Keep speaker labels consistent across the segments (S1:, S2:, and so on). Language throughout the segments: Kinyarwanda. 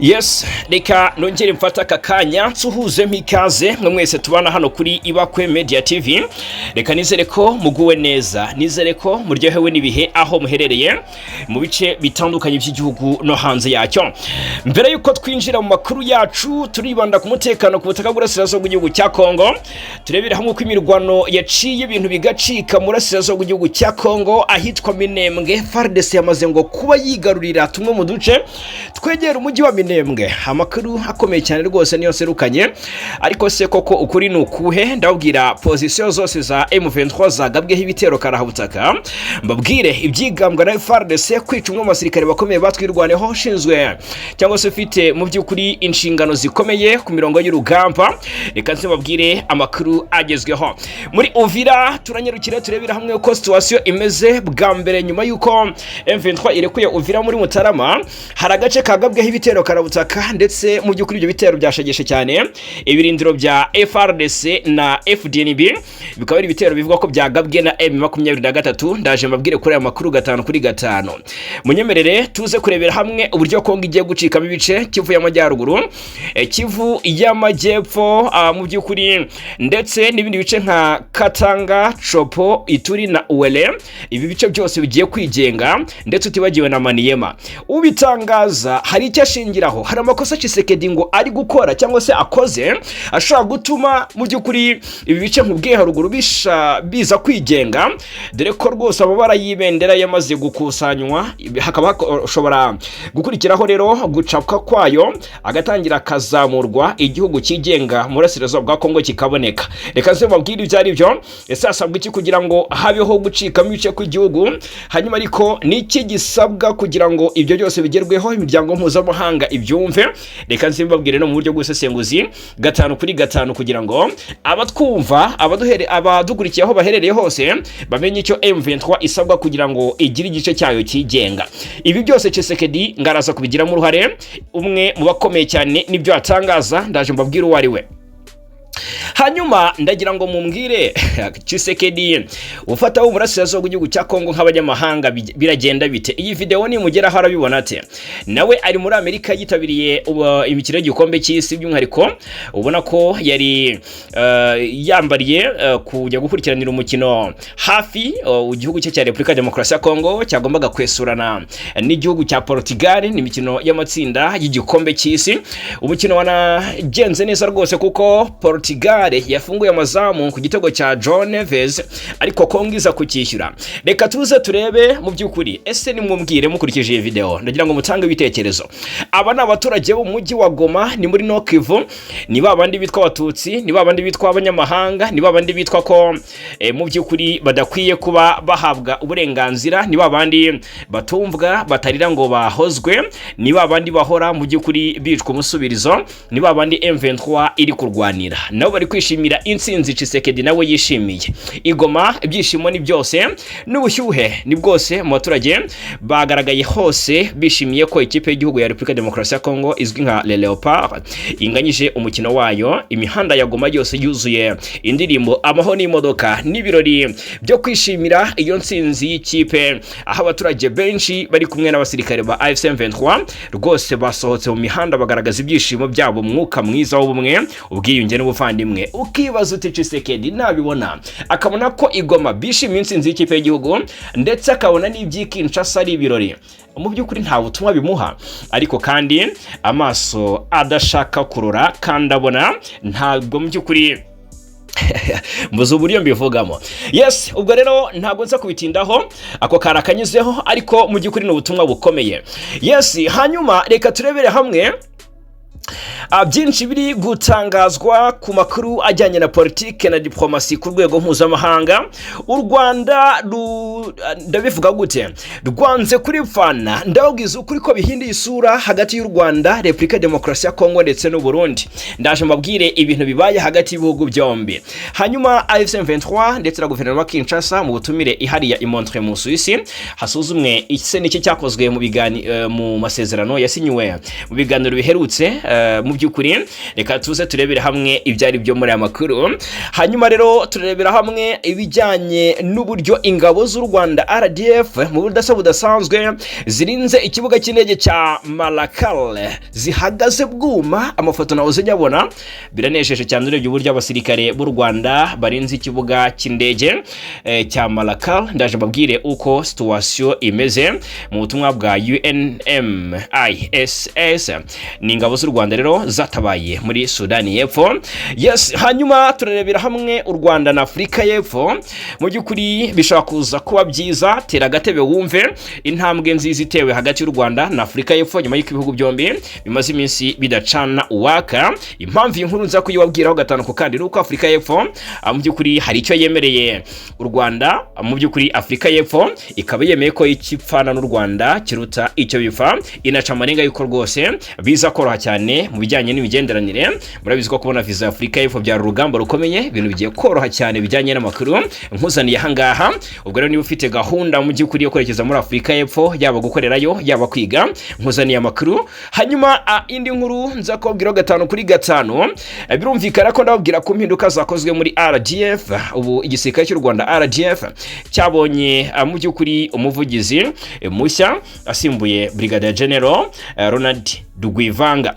S1: Yes, reka nongere mfata kakanya nsuhuze mpikaze mwe mwese tubana hano kuri Ibakwe Media TV. Reka nizere ko muguwe neza, nizere ko muryohewe nibihe aho muherereye mu bice bitandukanye by'igihugu no hanze yacyo. Mbere yuko twinjira mu makuru yacu turibanda ku mutekano ku butaka bw'Urasirazuba bw'igihugu cya Kongo. Turebera hamwe ko imirwano yaciye ibintu bigacika mu Urasirazuba bw'igihugu cya Kongo ahitwa Minembwe. FARDC yamaze ngo kuba yigarurira tumwe mu duce twegera umujyi wa Minembwe. Amakuru akomeye cyane rwose niyo serukanye, ariko se koko ukuri nukuhe? Ndabwira position zose za M23 zagabweho ibitero karahubutaka, mbabwire ibyigambwa na FARDC kwica umwe mu basirikare bakomeye batwirwaneho shinzwe cyangwa se ufite mu by'ukuri inshingano zikomeye ku mirongo y'urugamba. Reka mbabwire amakuru agezweho muri Uvira. Turanyarukira turebera hamwe uko situation imeze bwa mbere nyuma yuko M23 irekuye Uvira muri Mutarama. Hari agace kagabweho ibitero karabutaka, ndetse mu by'ukuri ibyo bitero byashegeshe cyane ibirindiro bya FARDC na FDNB, bikaba ari ibitero bivuga ko byagabwe na M23. Ndaje mbabwire kuri aya makuru 5 kuri 5. Munyemerere tuze kurebera hamwe uburyo Kongo igiye gucikamo ibice: Kivu y'Amajyaruguru, Kivu y'Amajyepfo mu by'ukuri, ndetse n'ibindi bice nka Katanga, Chopo, Ituri na Uele. Ibi bice byose bigiye kwigenga, ndetse utibagiwe na Maniema. Ubitangaza hari icyo ashingiraho, hari amakosa Tshisekedi ngo ari gukora cyangwa se akoze ashobora gutuma mu by'ukuri ibi bice nk'ubwiye haruguru biza kwigenga, dore ko rwose amabara y'ibendera yamaze gukusanywa. Hakaba ushobora gukurikiraho rero gucapwa kwayo, agatangira kazamurwa, igihugu kigenga mu Burasirazuba bwa Kongo kikaboneka. Reka nze mbabwire ibyo ari byo. Ese hasabwa iki kugira ngo habeho gucikamo ibice kw'igihugu? Hanyuma ariko niki gisabwa kugira ngo ibyo byose bigerweho, imiryango mpuzamahanga ibyumve? Reka nze mbabwire no mu buryo bw'usesenguzi 5 kuri 5 kugira ngo abatwumva, abadukurikiye aho baherereye hose bamenye icyo M23 isabwa kugira ngo igire igice cyayo kigenga. Ibi byose Tshisekedi ngaraza kubigiramo uruhare. Umwe mu bakomeye cyane nibyo atangaza, ndaje mbabwire uwo ari we. Hanyuma ndagira ngo mumbwire Tshisekedi ufata wo Burasirazuba bw'igihugu cya Kongo nk'abanyamahanga biragenda bite? Iyi video ni mugera harabibona ate? Nawe ari muri Amerika yitabiriye imikino y'igikombe cy'isi, by'umwihariko ubona ko yari yambariye kujya gukurikiranira umukino hafi igihugu cye cya Repubulika Demokarasi ya Kongo cyagombaga kwesurana n'igihugu cya Politike n'imikino y'amatsinda y'igikombe cy'isi. Umukino wanagenze neza rwose kuko Portugal yafunguye amazamu ku gitego cya Joro, ariko Kongo iza kukishyura. Reka tuze turebe mu by'ukuri, ese nimwumbwire mukurikije iyi video, ndagira ngo mutange ibitekerezo. Aba ni abaturage bo mu mujyi wa Goma, ni muri no Kivu, ni babandi bitwa abatutsi, ni babandi bitwa abanyamahanga, ni babandi bitwa ko mu by'ukuri badakwiye kuba bahabwa uburenganzira, ni babandi batumvwa batarira ngo bahozwe, ni babandi bahora mu by'ukuri bicwa umusubirizo, ni babandi M23 iri kurwanira. Nabo bari kwishimira intsinzi Tshisekedi nawe yishimiye. Igoma ibyishimo ni byose, n'ubushyuhe ni bwose mu baturage bagaragaye hose bishimiye ko ikipe y'igihugu ya Repubulika Demokarasi ya Kongo izwi nka LE18 inganyije umukino wayo. Imihanda ya Goma yose yuzuye indirimbo, amaho n'imodoka n'ibirori byo kwishimira iyo ntsinzi y'ikipe, aho abaturage benshi bari kumwe n'abasirikare ba AFC M23 rwose basohotse mu mihanda bagaragaza ibyishimo byabo, mwuka mwiza w'ubumwe, ubwiyunge n'ubuvandimwe. Ukibaza uti Tshisekedi nabibona akabona ko Igoma bishimiye intsinzi y'ikipe y'igihugu, ndetse akabona n'iby'ikinshasa ari ibirori, mu by'ukuri nta butumwa bimuha. Ariko kandi amaso adashaka kurora kandi abona, ntabwo mu by'ukuri muzo buriyo mbivugamo. Yes, ubwo rero ntabwo nza kubitindaho, ako karakanyuzeho, ariko mu by'ukuri ni ubutumwa bukomeye. Yes, hanyuma reka turebere hamwe byinshi biri gutangazwa ku makuru ajyanye na politike na dipolomasi ku rwego mpuzamahanga. U Rwanda ndabivuga gute? Rwanze kuri pfana. Ndababwiza ukuri ko bihinduye isura hagati y'u Rwanda, Repubulika Demokarasi ya Kongo ndetse n'u Burundi. Ndaje mbabwire ibintu bibaye hagati y'ibihugu byombi. Hanyuma AFC M23 ndetse na guverinoma Kinshasa mu butumire ihari ya Montre mu Suisse hasuzumwe ise n'iki cyakozwe mu masezerano yasinyiwe mu biganiro biherutse mu by'ukuri. Reka tuze turebera hamwe ibyari byo muri aya makuru, hanyuma rero turebera hamwe ibijyanye n'uburyo ingabo z'u Rwanda RDF mu budasa budasanzwe zirinze ikibuga cy'indege cya Malakal zihagaze bwuma. Amafoto nawe uzanyabona biranesheje cyane urebye uburyo abasirikare b'u Rwanda barinze ikibuga cy'indege cya Malakal. Ndaje mbabwire uko situation imeze mu butumwa bwa UNMISS. Ni ingabo z'u Rwanda rero zatabaye muri Sudani y'Epfo. Yes, hanyuma turarebera hamwe u Rwanda na Afurika y'Epfo. Mu by'ukuri bishobora kuza kuba byiza, tera agatebe wumve intambwe nziza itewe hagati y'u Rwanda na Afurika y'Epfo nyuma y'uko ibihugu byombi bimaze iminsi bidacana uwaka. Impamvu inkuru nza kuyibabwiraho gatanu ku kandi nuko Afurika y'Epfo mu by'ukuri hari icyo yemereye u Rwanda. Mu by'ukuri Afurika y'Epfo ikaba yemeye ko ikipfana n'u Rwanda kiruta icyo bifa, inaca amarenga yuko rwose biza koroha cyane mu bijyanye n'imigenderanire. Murabizi ko kubona visa ya Afurika y'Epfo byari urugamba rukomeye, ibintu bigiye koroha cyane bijyanye n'amakuru nkuzaniye ahangaha. Ubwo rero niba ufite gahunda mu by'ukuri yo kwerekeza muri Afurika y'Epfo, yaba gukorerayo yaba kwiga, nkuzaniye amakuru. Hanyuma indi nkuru nza kubabwiraho gatanu kuri gatanu. Birumvikana ko ndababwira ko impinduka zakozwe muri RDF. Ubu igisirikare cy'u Rwanda RDF cyabonye mu by'ukuri umuvugizi mushya asimbuye Brigadier General Ronald Dugwivanga.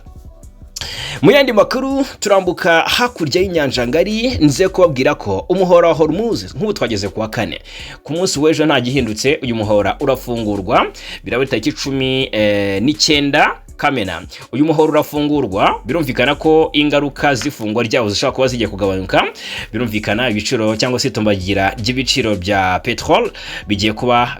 S1: Mu yandi makuru turambuka hakurya y'inyanja ngari, nze kubabwira ko umuhora wa Hormuz nk'ubu twageze kuwa kane, ku munsi w'ejo nta gihindutse uyu muhora urafungurwa. Birabari tariki 19 Kamena uyu muhora urafungurwa. Birumvikana ko ingaruka zifungwa ryawo zishobora kuba zigiye kugabanuka. Birumvikana ibiciro cyangwa se itumbagira ry'ibiciro bya petrol bigiye kuba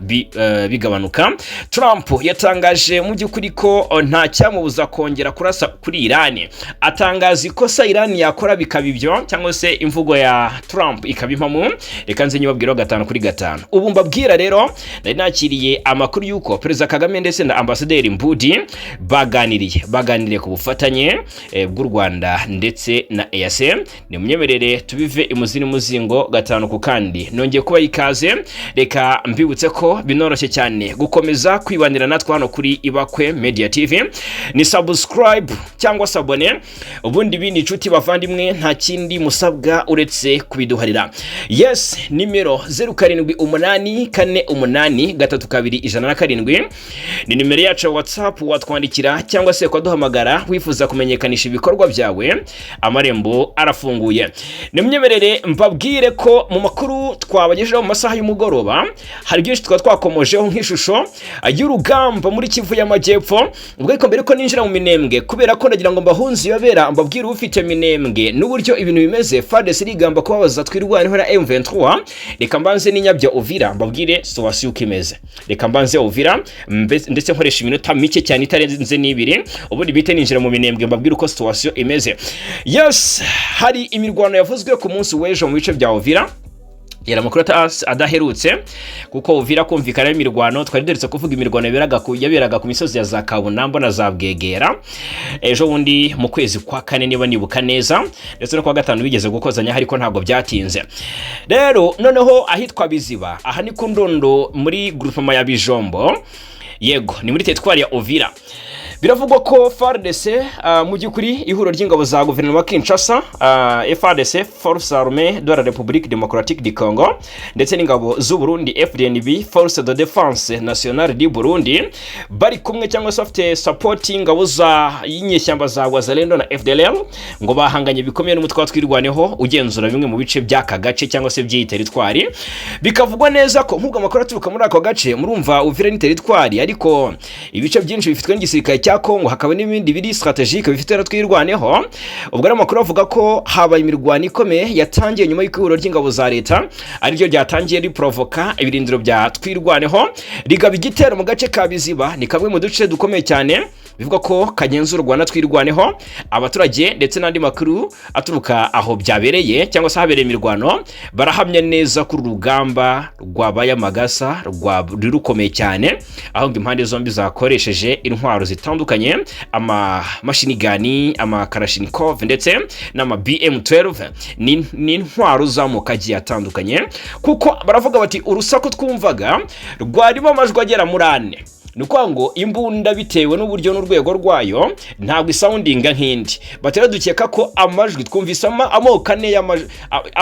S1: bigabanuka. Trump yatangaje mu by'ukuri ko nta cyamubuza kongera kurasa kuri Iran. Atangaza ikosa Iran yakora bikaba ibyo, cyangwa se imvugo ya Trump ikabimpamo. Reka nze nyibabwiraho gatanu kuri gatanu. Ubu mbabwira rero nari nakiriye amakuru yuko Perezida Kagame ndetse na Ambasaderi Mbudi baganiriye ku bufatanye bw'u Rwanda ndetse na EAC. Ni munyemerere tubive imuzini muzingo gatanu ku kandi. Nongeye kuba ikaze, reka mbibutse ko binoroshye cyane gukomeza kwibanira natwe hano kuri Ibakwe Media TV. Ni subscribe cyangwa sabone, ubundi bindi inshuti bavandimwe nta kindi musabwa uretse kubiduharira. Yes, nimero 0784483227 ni nimero yacu WhatsApp watwandikira cyangwa se kwaduhamagara wifuza kumenyekanisha ibikorwa byawe. Amarembo arafunguye. Nimyemerere mbabwire ko mu makuru twabagejeho mu masaha y'umugoroba hari byinshi twakomojeho nk'ishusho y'urugamba muri Kivu y'Amajyepfo. Ubwo iko mbere ko ninjira mu Minembwe, kubera ko ndagira ngo mbahunzi yabera mbabwire ufite Minembwe n'uburyo ibintu bimeze. FARDC irigamba kubabaza twirwanyeho na M23. Reka mbanze n'inyabya Uvira mbabwire situation uko imeze. Reka mbanze Uvira ndetse nkoresha iminota mike cyane itarenze n'ibiri, ubundi bite ninjira mu Minembwe mbabwire uko situation imeze. Yes, hari imirwano yavuzwe ku munsi w'ejo mu bice bya Uvira. Yera makuru adaherutse kuko Uvira kumvikana imirwano. Twari deretse kuvuga imirwano yaberaga ku misozi ya za Kabunambo na za Bwegera ejo bundi mu kwezi kwa kane niba nibuka neza, ndetse no kwa gatanu bigeze gukozanya ariko ntabwo byatinze. Rero noneho ahitwa Biziba, aha ni ku Ndondo muri groupement ya Bijombo. Yego, ni muri teritwari ya Uvira. Biravugwa ko FARDC mu by'ukuri ihuro ry'ingabo za guverinoma Kinshasa, FARDC Force Armée de la République Démocratique du Congo, ndetse n'ingabo z'u Burundi FDNB Force de Défense Nationale du Burundi bari kumwe cyangwa se afite supporting ingabo za y'inyeshyamba za Wazalendo na FDLR, ngo bahanganye bikomeye n'umutwe wa twirwaneho ugenzura bimwe mu bice by'aka gace cyangwa se by'iyi teritwari. Bikavugwa neza ko nk'ubwo amakuru aturuka muri ako gace murumva Uvira ni teritwari, ariko ibice byinshi bifitwe n'igisirikare cya Kongo, hakaba n'ibindi biri strategique bifite na twirwaneho. Ubwo amakuru avuga ko habaye imirwano ikomeye yatangiye nyuma y'ikihuro ry'ingabo za leta, ari ryo ryatangiye riprovoka ibirindiro bya twirwaneho rigaba igitero mu gace ka Biziba. Ni kamwe mu duce dukomeye cyane bivuga ko kagenzurwa na twirwaneho. Abaturage ndetse n'andi makuru aturuka aho byabereye cyangwa se habereye imirwano barahamya neza ko urugamba rwabaye amagasa rukomeye cyane, aho impande zombi zakoresheje intwaro zitandukanye, ama machine gun, ama Kalashnikov ndetse n'ama BM12 ni intwaro zamukagiye atandukanye, kuko baravuga bati urusaku twumvaga rwarimo amajwi agera muri 4. nuko ngo imbunda bitewe n'uburyo n'urwego rwayo ntabwo isoundinga nk'indi batera dukeka ko amajwi twumvise amoko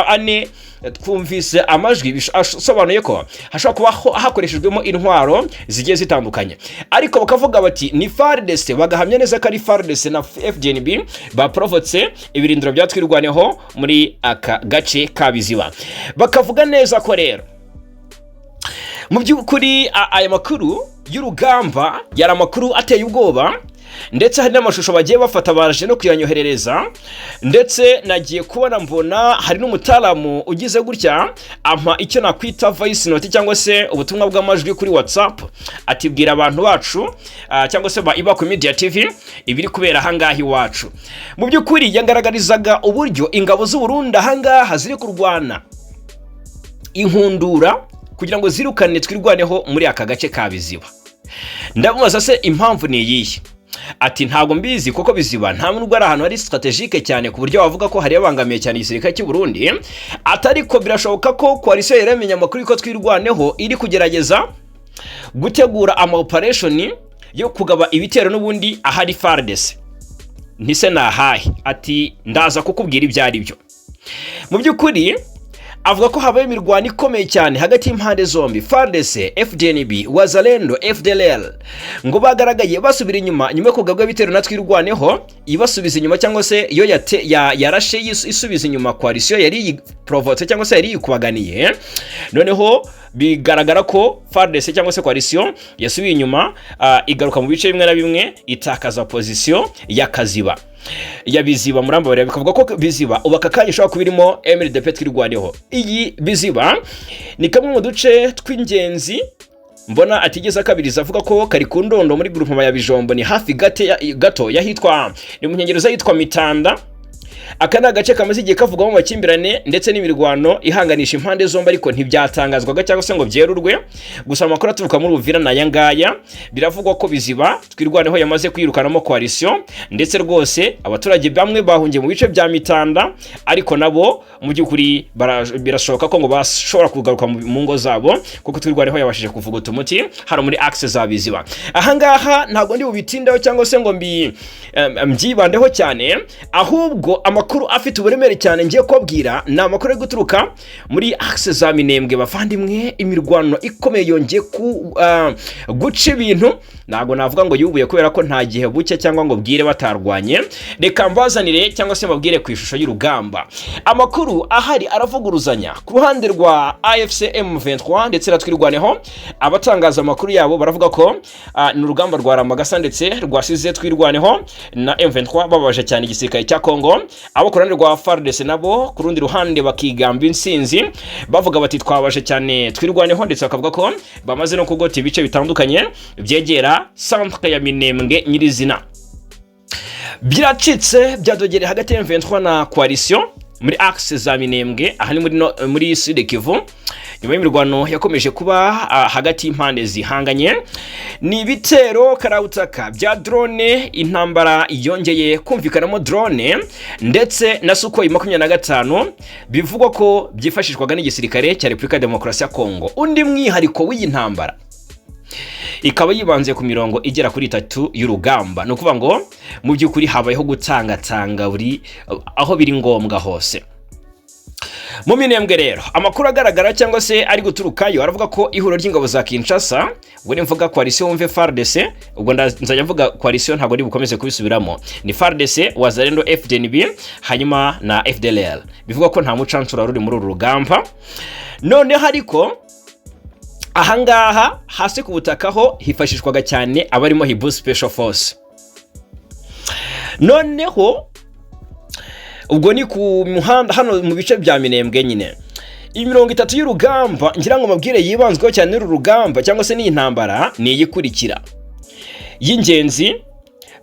S1: ane twumvise amajwi asobanuye ko hashobora kuba hakoreshejwemo intwaro zigiye zitandukanye ariko bakavuga bati ni FARDC bagahamya neza ko ari FARDC na FDNB baprovotse ibirindiro byatwirwaneho muri aka gace ka Biziba bakavuga neza ko rero mu by'ukuri aya makuru y'urugamba yari amakuru ateye ubwoba ndetse hari n'amashusho bagiye bafata baje no kuyanyoherereza ndetse nagiye kubona mbona hari n'umutaramu ugize gutya ampa icyo nakwita voice note cyangwa se ubutumwa bw'amajwi kuri WhatsApp atibwira abantu bacu cyangwa se ba Iba ku Media TV ibiri kubera ahangaha iwacu mu by'ukuri yangaragarizaga uburyo ingabo z'u Burundi ahangaha ziri kurwana inkundura kugira ngo zirukane twirwaneho muri aka gace ka Biziba ndamubaza se impamvu ni iyihe ati ntago mbizi kuko Biziba nta nubwo ari ahantu hari strategique cyane ku buryo wavuga ko hari abangamiye cyane igisirikare cy'u Burundi atari ko birashoboka ko coalition yaremenya amakuru ko twirwaneho iri kugerageza gutegura ama operation yo kugaba ibitero n'ubundi ahari FARDC ntise nahahe ati ndaza kukubwira ibyari byo mu by'ukuri avuga ko habaye imirwano ikomeye cyane hagati y'impande zombi FARDC, FDNB, Wazalendo, FDLR ngo bagaragaye basubira inyuma yo kugabwa bitero natwirwaneho ibasubiza inyuma cyangwa se yo yarashe isubiza inyuma coalition yari provote cyangwa se yari kubaganiye noneho bigaragara ko FARDC cyangwa se coalition yasubiye inyuma igaruka mu bice bimwe na bimwe itakaza position ya Kaziba ya Biziba murambabare bikavuga ko Biziba ubaka kanyisha kubirimo MLDP twirwaneho iyi Biziba ni kamwe mu duce tw'ingenzi mbona atigeze kabiriza avuga ko kari ku ndondo muri groupement ya Bijombo ni hafi gato yahitwa ni mu nkengero zahitwa Mitanda akana agace kamaze igihe kavugwamo amakimbirane ndetse n'imirwano ihanganisha impande zombi ariko ntibyatangazwaga cyangwa se ngo byerurwe gusa amakuru aturuka muri Uvira na Yangaya biravugwa ko Biziba twirwaneho yamaze kwirukanamo coalition ndetse rwose abaturage bamwe bahungiye mu bice bya Mitanda ariko nabo mu by'ukuri birashoboka ko ngo bashobora kugaruka mu ngo zabo kuko twirwaneho yabashije kuvuga umuti hano muri access za Biziba ahangaha ntago ndi bubitindaho cyangwa se ngo mbyibandeho cyane ahubwo amakuru afite uburemere cyane ngiye kubabwira na amakuru yo guturuka muri access za Minembwe bavandimwe imirwano ikomeye yongeye guca ibintu nago navuga ngo yubuye kubera ko nta gihe bucye cyangwa ngo bwire batarwanye reka mbazanire cyangwa se mbabwire ku ishusho y'urugamba amakuru ahari aravuguruzanya ku ruhande rwa AFC M23 ndetse natwirwaneho abatangaza amakuru yabo baravuga ko ni urugamba rwa Ramagasa ndetse rwasize twirwaneho na M23 babaje cyane igisirikare cya Kongo abo ku ruhande rwa FARDC nabo ku rundi ruhande bakigamba insinzi bavuga bati twabaje cyane twirwaneho ndetse bakavuga ko bamaze no kugota ibice bitandukanye byegera centre ya Minembwe nyirizina biracitse byadogere hagati ya M23 na coalition muri axe za Minembwe aha ni muri Sud Kivu nyuma y'imirwano yakomeje kuba hagati y'impande zihanganye ni bitero karawutaka bya drone intambara yongeye kumvikanamo drone ndetse na Sukhoi 25 bivugwa ko byifashishwaga n'igisirikare cya Repubulika ya Demokarasi ya Kongo undi mwihariko w'iyi ntambara ikaba yibanze ku mirongo igera kuri 3 y'urugamba no kuvuga ngo mu by'ukuri habayeho gutanga buri aho biri ngombwa hose mu Minembwe rero amakuru agaragara cyangwa se ari guturukayo aravuga ko ihuro ry'ingabo za Kinshasa ubwo ni mvuga coalition wumve FARDC ubwo nzajya mvuga coalition ntago ndi bukomeze kubisubiramo ni FARDC Wazalendo FDNB hanyuma na FDLR bivuga ko nta mucancura ruri muri uru rugamba none hariko ahangaha hasi ku butakaho hifashishwaga cyane abarimo Hibu Special Force noneho ubwo ni ku muhanda hano mu bice bya Minembwe nyine imirongo 3 y'urugamba ngira ngo mabwire yibanzweho cyane uru rugamba cyangwa se ni intambara ni iyikurikira y'ingenzi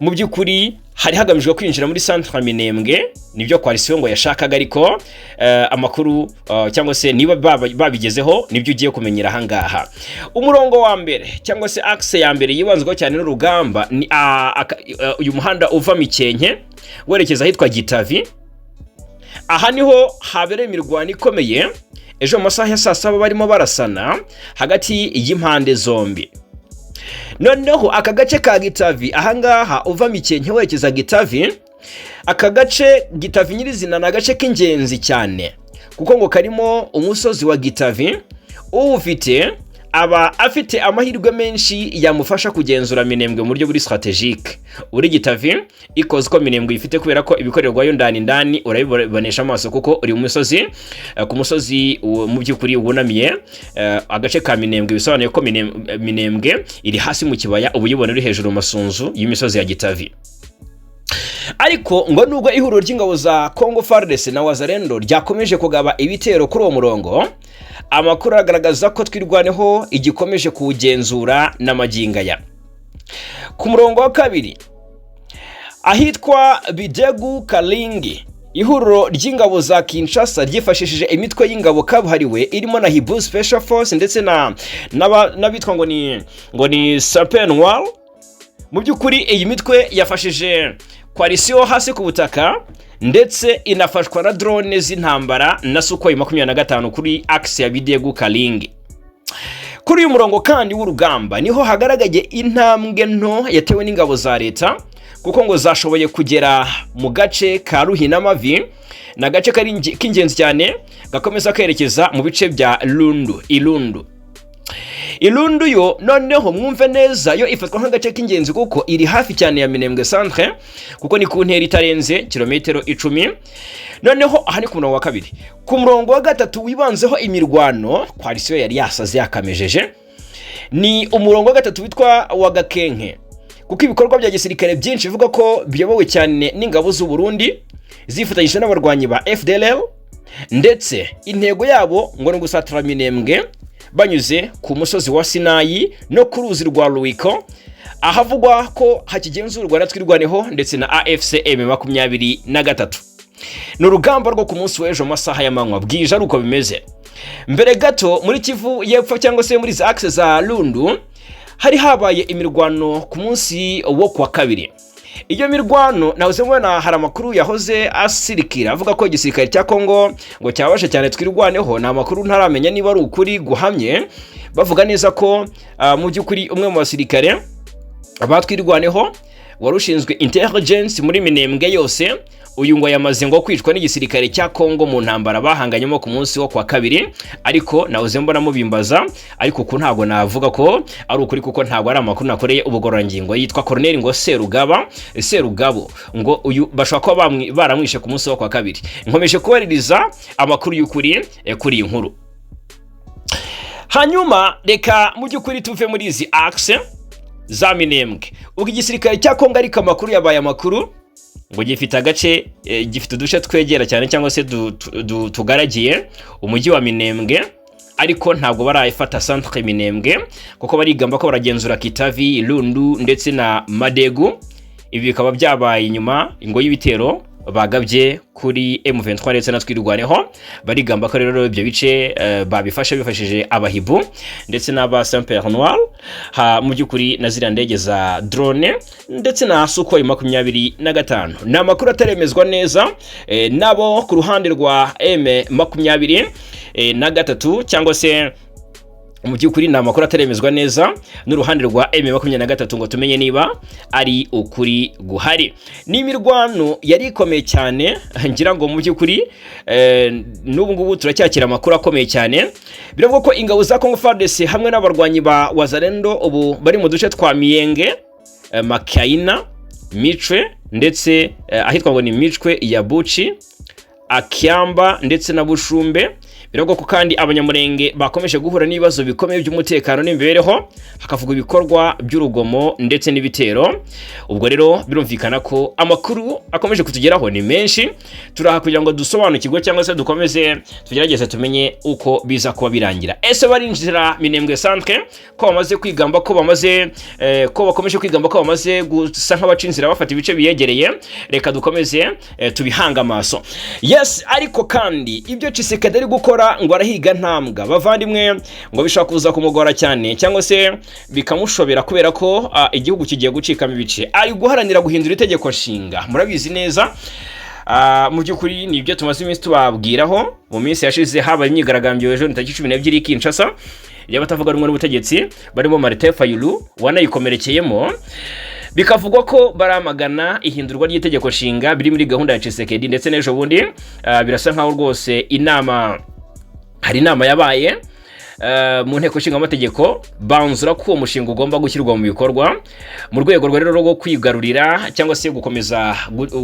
S1: mu by'ukuri hari hagamijwe kwinjira muri centre Minembwe nibyo coalition ngo yashakaga ariko amakuru cyangwa se niba babigezeho nibyo ugiye kumenyera ahangaha umurongo wa mbere cyangwa se axe ya mbere yibanzweho cyane n'urugamba ni uyu muhanda uva Mikenke werekeza hitwa Gitavi aha niho habereye imirwano ikomeye ejo mu masaha ya saa 7 barimo barasana hagati y'impande zombi noneho aka gace ka Gitavi ahangaha uva Mikenke werekeza Gitavi, aka gace Gitavi nyirizina na gace k'ingenzi cyane kuko ngo karimo umusozi wa Gitavi ufite aba afite amahirwe menshi yamufasha kugenzura Minembwe mu buryo buri strategique. Uri Gitavi ikoze ko Minembwe ifite kubera ko ibikorerwayo ndani urabibonesha amaso kuko uri umusozi ku musozi mu byukuri ubunamiye agace ka Minembwe, bisobanuye ko Minembwe iri hasi mu kibaya, ubuyibone uri hejuru masunzu y'imisozi ya Gitavi. Ariko ngo nubwo ihuriro ry'ingabo za Congo FARDC na Wazalendo ryakomeje kugaba ibitero kuri uwo murongo, amakuru agaragaza ko twirwaneho igikomeje kuwugenzura n'amagingaya. Ku murongo wa kabiri ahitwa Bidegu Kalingi, ihuriro ry'ingabo za Kinshasa ryifashishije imitwe y'ingabo kabuhariwe irimo na Hibu Special Force ndetse n'abitwa ngo ni Serpent Noir. Mu byukuri iyi mitwe yafashije coalition hasi ku butaka ndetse inafashwa na drone z'intambara na Sukhoi 25 kuri axe ya Bidegu Kalingi. Kuri uyu murongo kandi w'urugamba niho hagaragaye intambwe nto yatewe n'ingabo za leta kuko ngo zashoboye kugera mu gace ka Ruhinamavi na gace k'ingenzi cyane gakomeza kwerekeza mu bice bya Ilundu yo noneho mwumve neza yo ifatwa nk'agace k'ingenzi kuko iri hafi cyane ya Minembwe centre kuko ni ku ntera itarenze kilometero 10. Noneho aha ni ku murongo wa kabiri. Ku murongo wa gatatu wibanzeho imirwano coalition yari yasaze yakamejeje ni umurongo wa gatatu witwa wa Gakenke kuko ibikorwa bya gisirikare byinshi bivuga ko biyobowe cyane n'ingabo z'u Burundi zifatanyije n'abarwanyi ba FDLR ndetse intego yabo ngo ni gusatira Minembwe banyuze ku musozi wa Sinayi no ku ruzi rwa Ruiko, ahavugwa ko hakigenzurwa na twirwaneho ndetse na AFC M23. N'urugamba rwo ku munsi w'ejo masaha y'amanywa bwije ari uko bimeze. Mbere gato muri Kivu y'Epfo cyangwa se muri za axe za Lundu hari habaye imirwano ku munsi wo kwa kabiri. Iyo mirwano nahoze mbona hari amakuru yahoze asirikira avuga ko igisirikare cya Kongo ngo cyabashe cyane twirwaneho, na makuru ntaramenya niba ari ukuri guhamye, bavuga neza ko mu byukuri umwe mu basirikare abatwirwaneho warushinzwe intelligence muri Minembwe yose uyu ngo yamaze ngo kwicwa n'igisirikare cya Kongo mu ntambara bahanganyemo ku munsi wo kwa kabiri. Ariko nahoze mbona mubimbaza, ariko ko ntago navuga ko ari ukuri kuko ntago ari amakuru nakoreye ubugororangingo. Yitwa Colonel ngo Serugabo ngo uyu bashaka ko baramwishe ku munsi wo kwa kabiri. Nkomeje kubaririza amakuru y'ukuri kuri inkuru. Hanyuma reka mu byukuri tuve muri izi axe za Minembwe. Uko igisirikare cya Kongo ariko amakuru yabaye amakuru ngo gifite agace gifite uduce twegera cyane cyangwa se tugaragiye umujyi wa Minembwe, ariko ntabwo barayifata centre Minembwe kuko barigamba ko baragenzura Kitavi, Lundu ndetse na Madegu. Ibi bikaba byabaye inyuma ngo y'ibitero bagabye kuri M23 ndetse na twirwaneho. Barigamba ko rero ibyo bice babifasha bifashije abahibu ndetse n'aba Serpent Noir mu byukuri na ziriya ndege za drone ndetse na Sukhoi 25. Ni amakuru ataremezwa neza nabo ku ruhande rwa M23 cyangwa se mu byukuri na makuru ataremezwa neza n'uruhande rwa M23 ngo tumenye niba ari ukuri guhari. Ni imirwano yari ikomeye cyane ngira ngo mu byukuri n'ubu ngubu turacyakira amakuru akomeye cyane. Biravuga ko ingabo za Congo FARDC hamwe n'abarwanyi ba Wazalendo ubu bari mu duce twa Miyenge, Makaina, Michwe ndetse ahitwa ngo ni Michwe ya Buchi, Akyamba ndetse na Bushumbe. Biravuga ko kandi abanyamurenge bakomeje guhura n'ibibazo bikomeye by'umutekano n'imibereho, hakavuga ibikorwa by'urugomo ndetse n'ibitero. Ubwo rero birumvikana ko amakuru akomeje kutugeraho ni menshi, turaha kugira ngo dusobanukirwe cyangwa se dukomeze tugerageze tumenye uko biza kuba birangira. Ese barinjira Minembwe centre ko bamaze kwigamba ko bakomeje kwigamba ko bamaze gusa nk'abacinzira bafata ibice biyegereye. Reka dukomeze tubihanga amaso. Yes, ariko kandi ibyo Tshisekedi ari gukora ngo arahiga ntambwa bavandimwe ngo bishaka kuza kumugora cyane cyangwa se bikamushobera kubera ko igihugu kigiye gucikamo ibice. Ari guharanira guhindura itegeko nshinga, murabizi neza mu by'ukuri ni ibyo tumaze iminsi tubabwiraho. Mu minsi yashize habaye imyigaragambyo ejo tariki 12 Kinshasa y'abatavuga rumwe n'ubutegetsi barimo Martin Fayulu wanayikomerekeyemo, bikavugwa ko baramagana ihindurwa ry'itegeko nshinga biri muri gahunda ya Tshisekedi, ndetse n'ejo bundi birasa nkaho rwose hari inama yabaye mu nteko nshinga amategeko banzura ko umushinga ugomba gushyirwa mu bikorwa mu rwego rero rwo kwigarurira cyangwa se gukomeza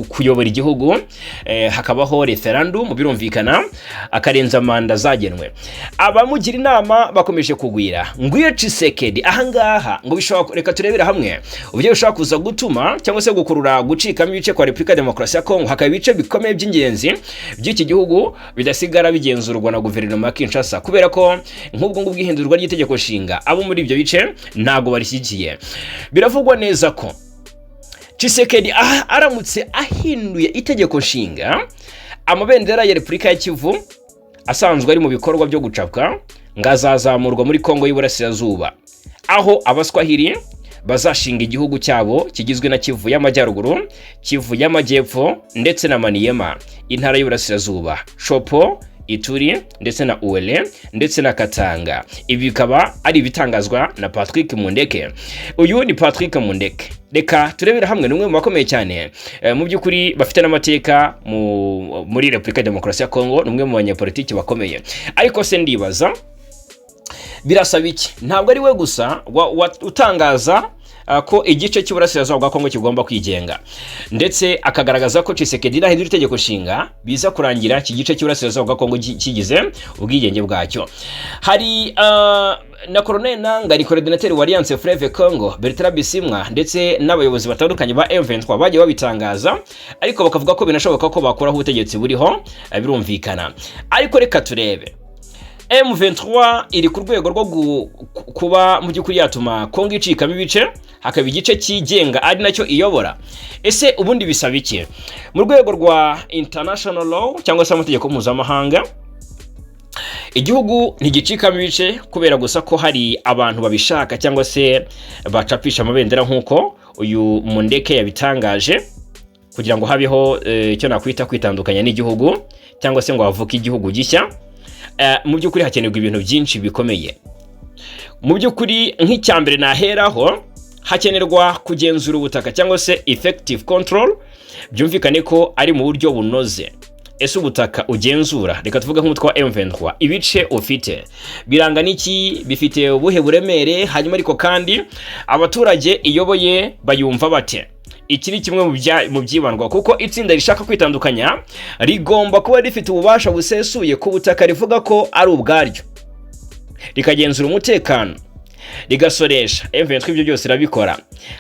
S1: kuyobora igihugu. Hakabaho referendum birumvikana akarenza manda zagenwe. Abamugira inama bakomeje kugwira ngwiye Tshisekedi ahangaha ngo bishobora, reka turebera hamwe ubyo bishobora kuza gutuma cyangwa se gukurura gucikamo ibice kwa Republika Demokarasi ya Kongo, hakaba ibice bikomeye by'ingenzi by'iki gihugu bidasigara bigenzurwa na guverinoma ya Kinshasa, kubera ko nk'ubwo ngubwo ihindurwa ry'itegeko nshinga abo muri ibyo bice ntago barishyigikiye. Biravugwa neza ko Tshisekedi aramutse ahinduye itegeko nshinga, amabendera ya Repubulika ya Kivu asanzwe ari mu bikorwa byo gucapwa ngazazamurwa muri Kongo y'Iburasirazuba, aho abaswahili bazashinga igihugu cyabo kigizwe na Kivu y'Amajyaruguru, Kivu y'Amajyepfo ndetse na Maniema, intara y'Iburasirazuba, Chopo, Ituri ndetse na Uele ndetse na Katanga. Ibi bikaba ari ibitangazwa na Patrick Mundeke. Uyu ni Patrick Mundeke. Reka turebera hamwe n'umwe mu bakomeye cyane mu by'ukuri bafite n'amateka muri Republika Demokarasi ya Kongo, n'umwe mu banyapolitiki bakomeye. Ariko se ndibaza birasaba iki? Ntabwo ari we gusa utangaza ko igice cy'Iburasirazuba bwa Kongo kigomba kwigenga, ndetse akagaragaza ko Tshisekedi nahindura itegeko nshinga biza kurangira iki gice cy'Iburasirazuba bwa Kongo kigize ubwigenge bwacyo. Hari na Colonel Nanga, coordinateur wa Alliance Fleuve Congo, Bertrand Bisimwa, ndetse n'abayobozi batandukanye ba M23 bagiye babitangaza, ariko bakavuga ko binashoboka ko bakoraho ubutegetsi buriho, birumvikana. Ariko reka turebe M23 iri ku rwego rwo kuba mu by'ukuri yatuma Kongo icikamo ibice, hakaba igice kigenga ari nacyo iyobora. Ese ubundi bisaba iki? Mu rwego rwa international law cyangwa se amategeko mpuzamahanga, igihugu ntigicikamo ibice kubera gusa ko hari abantu babishaka cyangwa se bacapisha amabendera nk'uko uyu Mundeke yabitangaje, kugira ngo habeho icyo nakwita kwitandukanya n'igihugu cyangwa se ngo havuke igihugu gishya. Mu by'ukuri hakenerwa ibintu byinshi bikomeye. Mu by'ukuri nk'icyambere naheraho, hakenerwa kugenzura ubutaka cyangwa se effective control, byumvikane ko ari mu buryo bunoze. Ese ubutaka ugenzura, reka tuvuga nk'umutwe wa M23, ibice ufite birangana iki, bifite ubuhe buremere, hanyuma ariko kandi abaturage iyoboye bayumva bate. Iki ni kimwe mu byibandwa, kuko itsinda rishaka kwitandukanya rigomba kuba rifite ububasha busesuye ku butaka rivuga ko ari ubwaryo, rikagenzura umutekano, rigasoresha. M23 ibyo byose irabikora,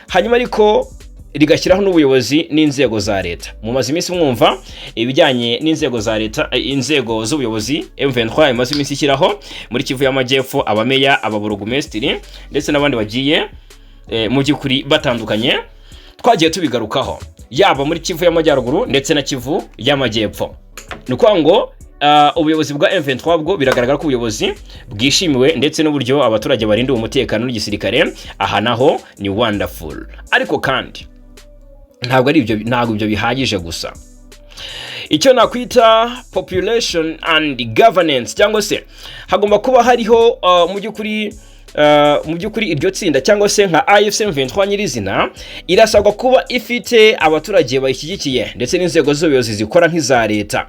S1: hanyuma ariko rigashyiraho n'ubuyobozi n'inzego za leta. Mu mazi iminsi mwumva ibijyanye n'inzego za leta, inzego z'ubuyobozi M23 imaze iminsi ishyiraho muri Kivu y'Amajyepfo, abameya, ababurugumesitiri ndetse n'abandi bagiye mu by'ukuri batandukanye. Twagiye tubigarukaho yaba muri Kivu y'Amajyaruguru ndetse na Kivu y'Amajyepfo. Nuko ngo ubuyobozi bwa M23 bwo biragaragara ko ubuyobozi bwishimiwe, ndetse n'uburyo abaturage barinda umutekano n'igisirikare aha naho ni wonderful. Ariko kandi ntabwo ibyo bihagije gusa. Icyo nakwita population and governance, cyangwa se hagomba kuba hariho mu by'ukuri iryo tsinda cyangwa se nka AFC M23 nyirizina irasabwa kuba ifite abaturage bayishyigikiye, ndetse n'inzego z'ubuyobozi zikora nk'iza leta,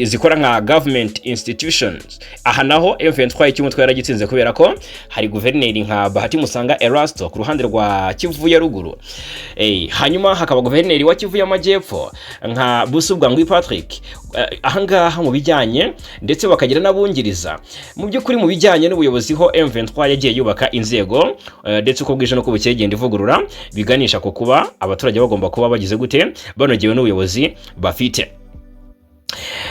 S1: zikora nka government institutions. Aha naho M23 cy'umutwe yaragitsinze kubera ko hari guverineri nka Bahati Musanga Erasto ku ruhande rwa Kivu ya ruguru, hanyuma hakaba guverineri wa Kivu y'Amajyepfo nka Busubwa Ngwi Patrick. Ahangaha mu bijyanye ndetse bakagira n'abungiriza. Mu by'ukuri mu bijyanye n'ubuyobozi ho M23 yagiye yubaka inzego, ndetse uko bwije no ko bukeye genda ivugurura biganisha ko kuba abaturage bagomba kuba bagize gute, banogewe n'ubuyobozi bafite.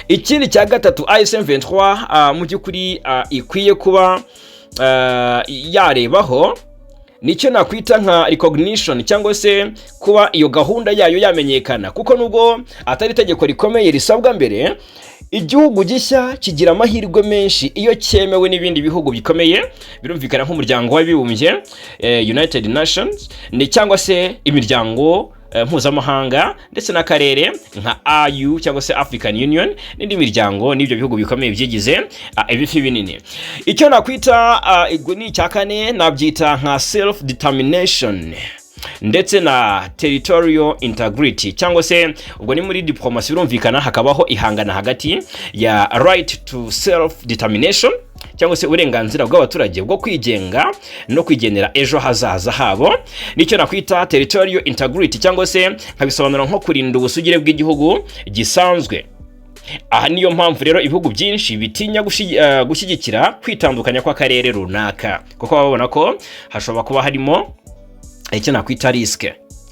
S1: Ikindi cya gatatu AFC M23 mu by'ukuri ikwiye kuba yarebaho, nicyo nakwita nka recognition, cyangwa se kuba iyo gahunda yayo yamenyekana, kuko nubwo atari itegeko rikomeye risabwa mbere, igihugu gishya kigira amahirwe menshi iyo cyemewe n'ibindi bihugu bikomeye, birumvikana nk'umuryango w'abibumbye, United Nations, ni cyangwa se imiryango mpuzamahanga ndetse n'akarere nka AU cyangwa se African Union n'indi miryango n'ibyo bihugu bikomeye byigize ibifi binini. Icyo nakwita ni cyakane nabyita nka self determination ndetse na territorial integrity cyangwa se ubwo ni muri dipolomasi birumvikana hakabaho ihangana hagati ya right to self determination cyangwa se uburenganzira bw'abaturage bwo kwigenga no kwigenera ejo hazaza habo, nicyo nakwita territorial integrity cyangwa se nkabisobanura nko kurinda ubusugire bw'igihugu gisanzwe. Aha niyo mpamvu rero ibihugu byinshi bitinya gushyigikira kwitandukanya kw'akarere runaka kuko babona ko hashobora kuba harimo icyo nakwita risk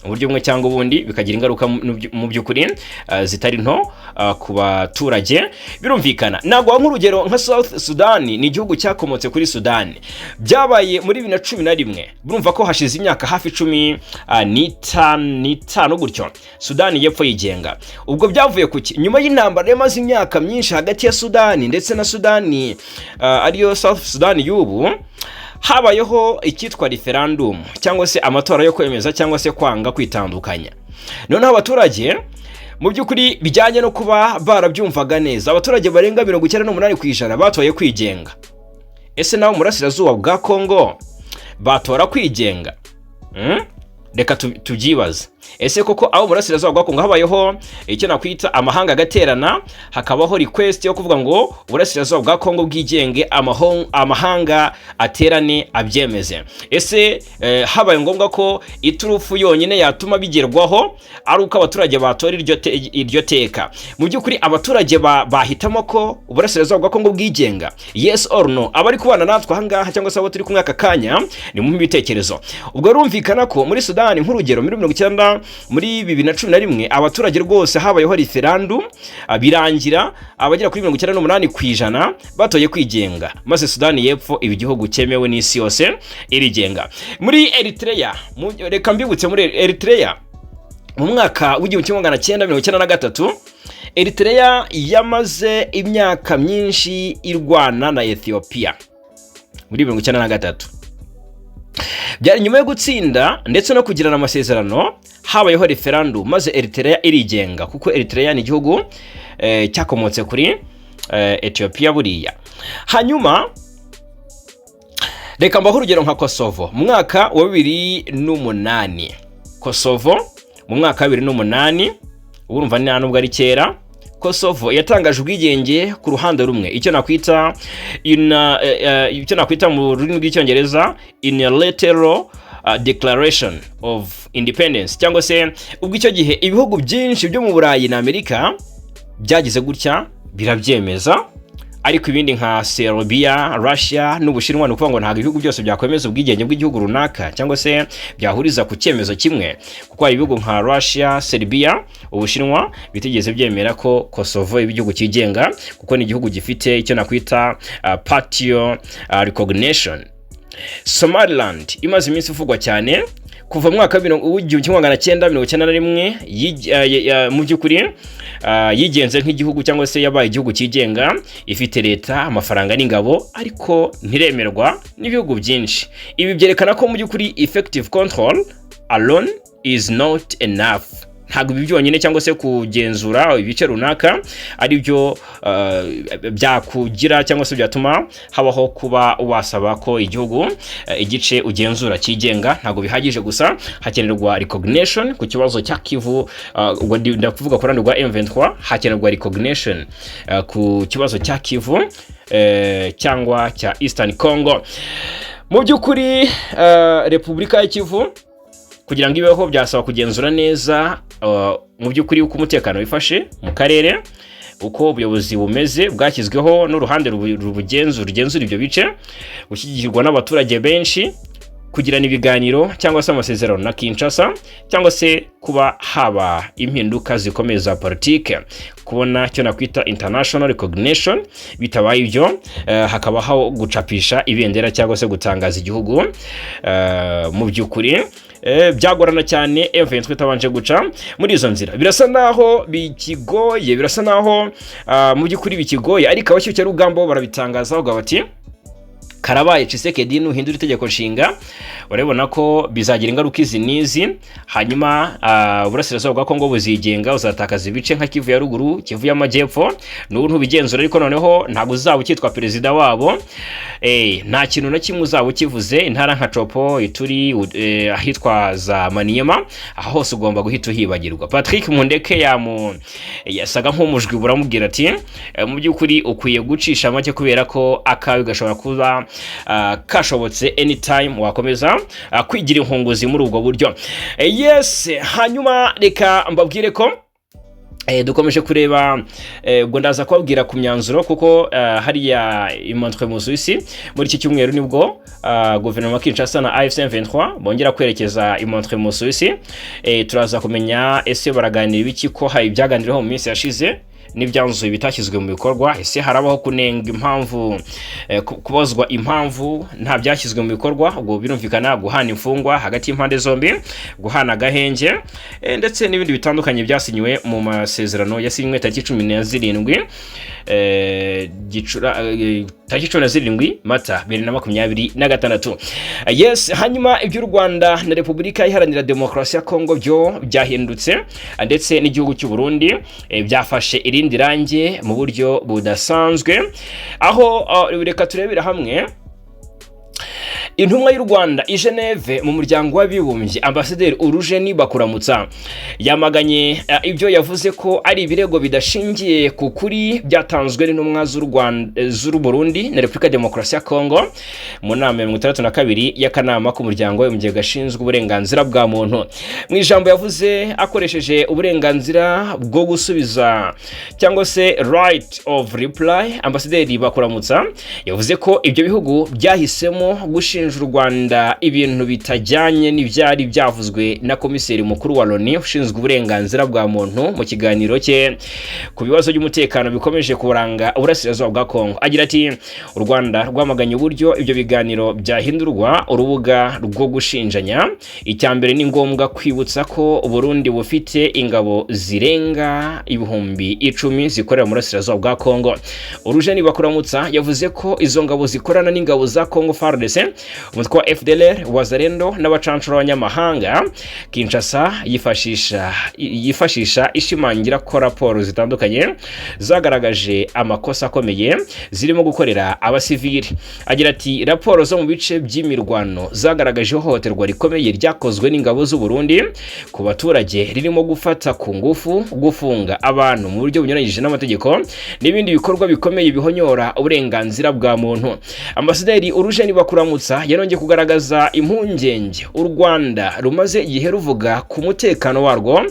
S1: uburyo bumwe cyangwa ubundi bikagira ingaruka mu by'ukuri zitari nto ku baturage. Birumvikana nagwa nk'urugero nka South Sudan ni igihugu cyakomotse kuri Sudan, byabaye muri 2011. Burumva ko hashize imyaka hafi 15 gutyo Sudan y'epfo yigenga. Ubwo byavuye kuki nyuma y'intambara yamaze imyaka myinshi hagati ya Sudan ndetse na Sudan ariyo South Sudan y'ubu, habayeho icyitwa referendum cyangwa se amatora yo kwemeza cyangwa se kwanga kwitandukanya. Noneho abaturage mu by'ukuri bijyanye no kuba barabyumvaga neza, abaturage barenga 98% batoye kwigenga. Ese naho murasirazuba bwa Kongo batora kwigenga? Reka tubyibaza. Ese koko abo murasirazuba bwa Kongo habayeho icyo nakwita amahanga agaterana, hakabaho request yo kuvuga ngo burasirazuba bwa Kongo bwigenge, amahanga aterane abyemeze? Ese habaye ngombwa ko iturufu yonyine yatuma bigerwaho ari uko abaturage batora iryo teka? Mu by'ukuri abaturage bahitamo ko burasirazuba bwa Kongo bwigenga, yes or no? Abari kubana natwe ahangaha cyangwa se abo turi kumwe aka kanya ni mu bitekerezo. Ubwo rumvikana ko muri Sudan nk'urugero muri 2011 abaturage rwose habayeho referendum birangira abagera kuri 98% batoye kwigenga, maze Sudan y'epfo igihugu cyemewe n'isi yose irigenga. Muri Eritrea, reka mbibutse muri Eritrea mu mwaka w'1993 Eritrea yamaze imyaka myinshi irwana na Ethiopia muri 1993. Byari nyuma yo gutsinda ndetse no kugirana amasezerano, habayeho referendum maze Eritrea irigenga kuko Eritrea ni igihugu cyakomotse kuri Ethiopia buriya. Hanyuma reka mbaho urugero nka Kosovo mu mwaka wa 2008. Kosovo mu mwaka wa 2008 urumva ni nubwo ari kera, Kosovo yatangaje ubwigenge ku ruhande rumwe, icyo nakwita mu rurimi rw'icyongereza unilateral declaration of independence, cyangwa se ubwo icyo gihe ibihugu byinshi byo mu Burayi na Amerika byagize gutya birabyemeza, ariko ibindi nka Serbia, Russia n'Ubushinwa nukuvuga ngo ntabwo ibihugu byose byakwemeza ubwigenge bw'igihugu runaka cyangwa se byahuriza ku cyemezo kimwe, kuko ibihugu nka Russia, Serbia, Ubushinwa bitigeze byemera ko Kosovo igihugu kigenga kuko ni igihugu gifite icyo nakwita partial recognition. Somaliland imaze iminsi ivugwa cyane kuva mu mwaka w'1991 mu by'ukuri yigenze nk'igihugu cyangwa se yabaye igihugu kigenga, ifite leta, amafaranga n'ingabo, ariko ntiremerwa n'ibihugu byinshi. Ibi byerekana ko mu by'ukuri effective control alone is not enough. Ntabwo ibi byonyine cyangwa se kugenzura ibice runaka ari byo byakugira cyangwa se byatuma habaho kuba wasaba ko igihugu igice ugenzura kigenga. Ntabwo bihagije gusa, hakenerwa recognition ku kibazo cya Kivu, ubwo ndakuvuga ku ruhande rwa M23 hakenerwa recognition ku kibazo cya Kivu cyangwa cya Eastern Congo. Mu by'ukuri Repubulika ya Kivu kugira ngo ibeho byasaba kugenzura neza mu by'ukuri uko umutekano wifashe mu karere, uko ubuyobozi bumeze bwashyizweho n'uruhande rugenzura ibyo bice, gushyigikirwa n'abaturage benshi, kugirana ibiganiro cyangwa se amasezerano na Kinshasa, cyangwa se kuba haba impinduka zikomeza politike, kubona cyo nakwita international recognition. Bitabaye ibyo hakabaho gucapisha ibendera cyangwa se gutangaza igihugu. Mu by'ukuri byagorana cyane M23 itabanje guca muri izo nzira. Birasa naho bikigoye, birasa naho mu by'ukuri bikigoye, ariko abashyushya rugamba barabitangaza bavuga bati karabaye Tshisekedi nuhindura itegeko nshinga urabona ko bizagira ingaruka izi nizi. Hanyuma burasirazuba bwa Kongo buzigenga, uzatakaza ibice nka Kivu ya ruguru, Kivu y'amajyepfo n'ubuntu bigenzura, ariko noneho ntabwo uzaba ukitwa perezida wabo. Nta kintu na kimwe uzaba ukivuze. Intara nka Chopo, Ituri, ahitwa za Maniema, aho hose ugomba guhita uhibagirwa. Patrick Mundeke yasaga nk'umujwi buramubwira ati mu by'ukuri ukwiye gucisha make kubera ko akawe gashobora kuba kashobotse anytime wakomeza kwigira inkunguzi muri ubwo buryo. Yes, hanyuma reka mbabwire ko dukomeje kureba ubwo ndaza kubabwira ku myanzuro kuko hariya M23 mu Suisse muri iki cyumweru nibwo guverinoma Kinshasa na AFC M23 bongera kwerekeza M23 mu Suisse. Turaza kumenya ese baraganira ibiki, ko hari ibyaganiriweho mu minsi yashize n'ibyanzuye bitashyizwe mu bikorwa. Ese harabaho kunenga impamvu, kubazwa impamvu nta byashyizwe mu bikorwa. Ubwo birumvikana guhana imfungwa hagati y'impande zombi, guhana agahenge, ndetse n'ibindi bitandukanye byasinywe mu masezerano yasinywe tariki 17 tariki 17 Mata 2026. Yes, hanyuma iby'u Rwanda na Repubulika Iharanira Demokarasi ya Kongo byo byahindutse, ndetse n'igihugu cy'u Burundi byafashe irindi range mu buryo budasanzwe, aho reka turebera hamwe. Intumwa y'u Rwanda i Geneve mu muryango w'abibumbye, Ambasaderi Urujeni Bakuramutsa yamaganye ibyo yavuze ko ari ibirego bidashingiye ku kuri byatanzwe n'intumwa z'u Burundi na Repubulika Demokarasi ya Kongo mu nama ya 62 y'akanama k'umuryango w'abibumbye gashinzwe uburenganzira bwa muntu. Mu ijambo yavuze akoresheje uburenganzira bwo gusubiza cyangwa se right of reply, Ambasaderi Bakuramutsa yavuze ko ibyo bihugu byahisemo gushinja u Rwanda ibintu bitajyanye n'ibyari byavuzwe na komiseri mukuru wa LE18 ushinzwe uburenganzira bwa muntu mu kiganiro cye ku bibazo by'umutekano bikomeje kuranga uburasirazuba bwa Kongo. Agira ati u Rwanda rwamaganye uburyo ibyo biganiro byahindurwa urubuga rwo gushinjanya. Icyambere ni ngombwa kwibutsa ko Burundi bufite ingabo zirenga 10,000 zikorera mu burasirazuba bwa Kongo. Urujeni Bakuramutsa yavuze ko izo ngabo zikorana n'ingabo za Kongo FARDC, umutwe wa FDLR, wazarendo n'abacancuro b'abanyamahanga. Kinshasa yifashisha ishimangira ko raporo zitandukanye zagaragaje amakosa akomeye zirimo gukorera abasivili. Agira ati raporo zo mu bice by'imirwano zagaragaje ihohoterwa rikomeye ryakozwe n'ingabo z'u Burundi ku baturage, ririmo gufata ku ngufu, gufunga abantu mu buryo bunyuranyije n'amategeko n'ibindi bikorwa bikomeye bihonyora uburenganzira bwa muntu. Ambasaderi Urujeni Bakuramutsa yanongeye kugaragaza impungenge u Rwanda rumaze igihe ruvuga ku mutekano warwo,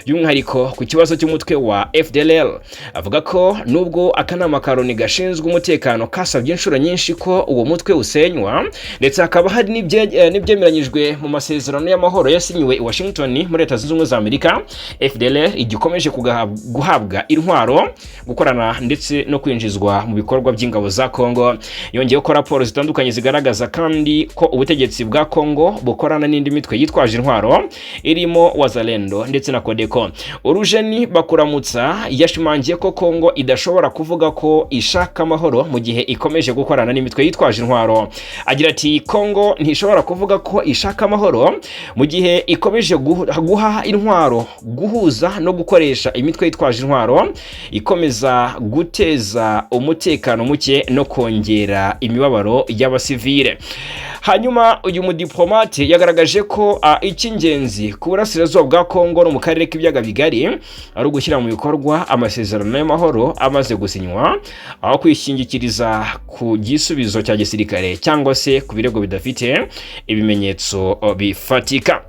S1: by'umwihariko ku kibazo cy'umutwe wa FDLR. Avuga ko nubwo akanama ka LONU gashinzwe umutekano kasabye inshuro nyinshi ko uwo mutwe usenywa, ndetse hakaba hari n'ibyemeranyijwe mu masezerano y'amahoro yasinyiwe i Washington muri Leta Zunze Ubumwe za Amerika, FDLR igikomeje guhabwa intwaro, gukorana ndetse no kwinjizwa mu bikorwa by'ingabo za Kongo. Yongeye ko raporo zitandukanye zigaragaza kandi ko ubutegetsi bwa Kongo bukorana n'indi mitwe yitwaje intwaro irimo wazalendo ndetse na Kodeko. Urujeni Bakuramutsa yashimangiye ko Kongo idashobora kuvuga ko ishaka amahoro mu gihe ikomeje gukorana n'imitwe yitwaje intwaro. Agira ati Kongo ntishobora kuvuga ko ishaka amahoro mu gihe ikomeje guha intwaro, guhuza no gukoresha imitwe yitwaje intwaro, ikomeza guteza umutekano muke no kongera imibabaro y'abasivile. Hanyuma uyu mudiplomate yagaragaje ko icy'ingenzi ku burasirazuba bwa Kongo no mu karere k'Ibiyaga Bigari ari ugushyira mu bikorwa amasezerano y'amahoro amaze gusinywa, aho kwishingikiriza ku gisubizo cya gisirikare cyangwa se ku birego bidafite ibimenyetso bifatika.